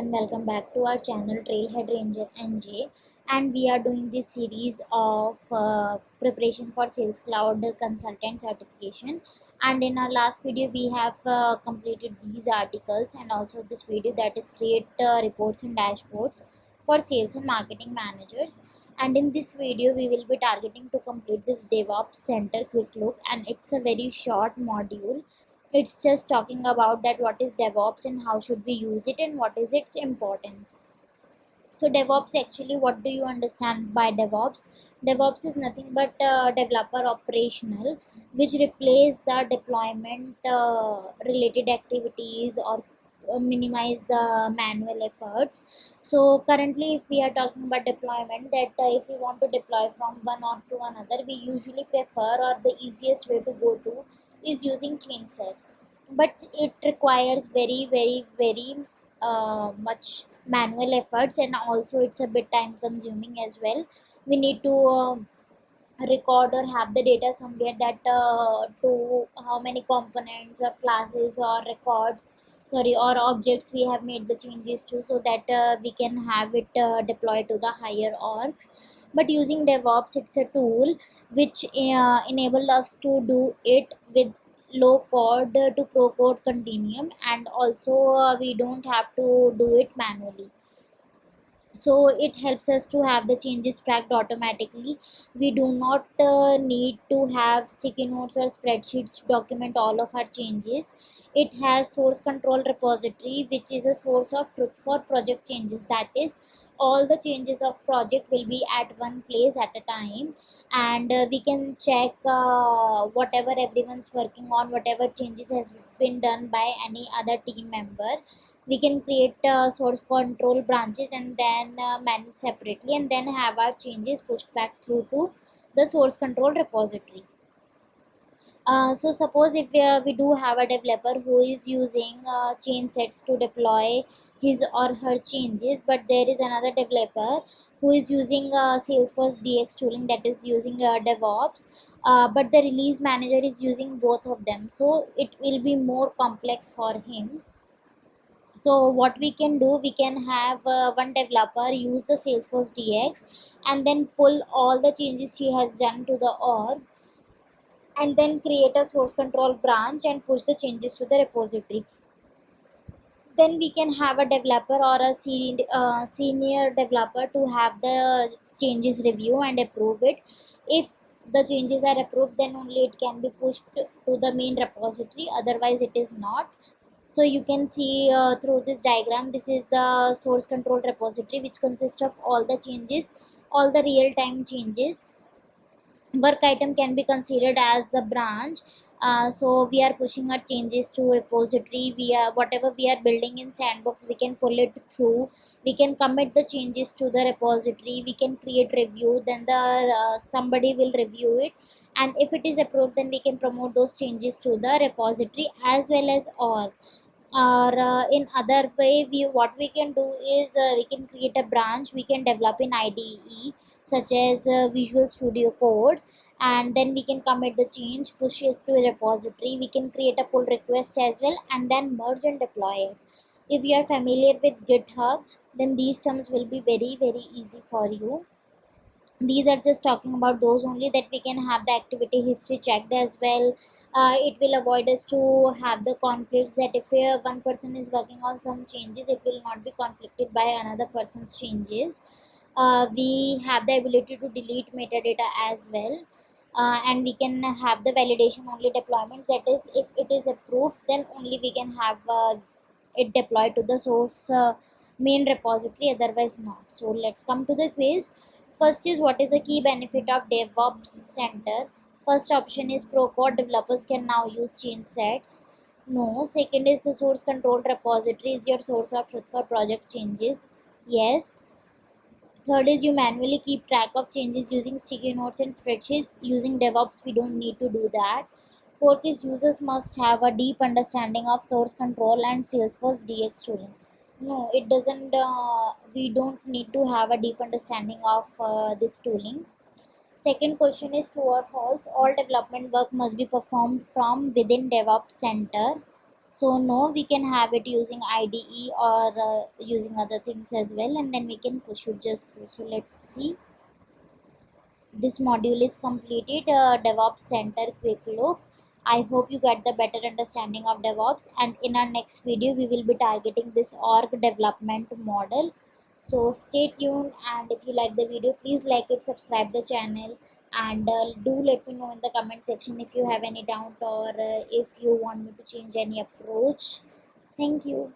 and welcome back to our channel Trailhead Ranger NJ, and we are doing this series of preparation for Sales Cloud Consultant certification. And in our last video we have completed these articles and also this video, that is create reports and dashboards for sales and marketing managers. And in this video we will be targeting to complete this DevOps Center quick look, and it's a very short module. It's just talking about that what is DevOps and how should we use it and what is its importance. So DevOps, actually, what do you understand by DevOps? DevOps is nothing but developer operational, which replace the deployment related activities or minimize the manual efforts. So currently, if we are talking about deployment, that if we want to deploy from one org to another, we usually prefer, or the easiest way to go to is using change sets, but it requires very much manual efforts, and also it's a bit time consuming as well. We need to record or have the data somewhere, that to how many components or classes or records, sorry, or objects we have made the changes to, so that we can have it deployed to the higher orgs. But using DevOps, it's a tool which enable us to do it with low code to pro code continuum, and also we don't have to do it manually. So it helps us to have the changes tracked automatically. We do not need to have sticky notes or spreadsheets to document all of our changes. It has source control repository, which is a source of truth for project changes. That is, all the changes of project will be at one place at a time, and we can check whatever everyone's working on, whatever changes has been done by any other team member. We can create source control branches and then manage separately, and then have our changes pushed back through to the source control repository. So suppose if we do have a developer who is using change sets to deploy his or her changes, but there is another developer who is using salesforce DX tooling, that is using DevOps, but the release manager is using both of them, so it will be more complex for him. So what we can do, we can have one developer use the salesforce DX and then pull all the changes she has done to the org, and then create a source control branch and push the changes to the repository. Then we can have a developer or a senior developer to have the changes review and approve it. If the changes are approved, then only it can be pushed to the main repository, otherwise it is not. So you can see through this diagram, this is the source control repository, which consists of all the changes, all the real-time changes. Work item can be considered as the branch. So we are pushing our changes to repository. We are, whatever we are building in sandbox, we can pull it through. We can commit the changes to the repository. We can create review, then the somebody will review it, and if it is approved, then we can promote those changes to the repository as well as all. Or in other way, we what we can do is we can create a branch. We can develop in IDE, such as Visual Studio Code, and then we can commit the change, push it to a repository. We can create a pull request as well, and then merge and deploy it. If you are familiar with GitHub, then these terms will be very easy for you. These are just talking about those only, that we can have the activity history checked as well. It will avoid us to have the conflicts, that if one person is working on some changes, it will not be conflicted by another person's changes. We have the ability to delete metadata as well, and we can have the validation only deployments, that is, if it is approved, then only we can have it deployed to the source main repository, otherwise not. So let's come to the quiz. First is, what is the key benefit of DevOps Center? First option is pro code developers can now use change sets. No. Second is, the source control repository is your source of truth for project changes. Yes. Third is, you manually keep track of changes using sticky notes and spreadsheets. Using DevOps, we don't need to do that. Fourth is, users must have a deep understanding of source control and Salesforce DX tooling. No, it doesn't. We don't need to have a deep understanding of this tooling. Second question is, true or false? All development work must be performed from within DevOps Center. So no, we can have it using IDE or using other things as well, and then we can push it just through. So let's see. This module is completed. DevOps Center quick look. I hope you get the better understanding of DevOps, and in our next video we will be targeting this org development model. So stay tuned, and if you like the video, please like it, subscribe the channel, and do let me know in the comment section if you have any doubt or if you want me to change any approach. Thank you.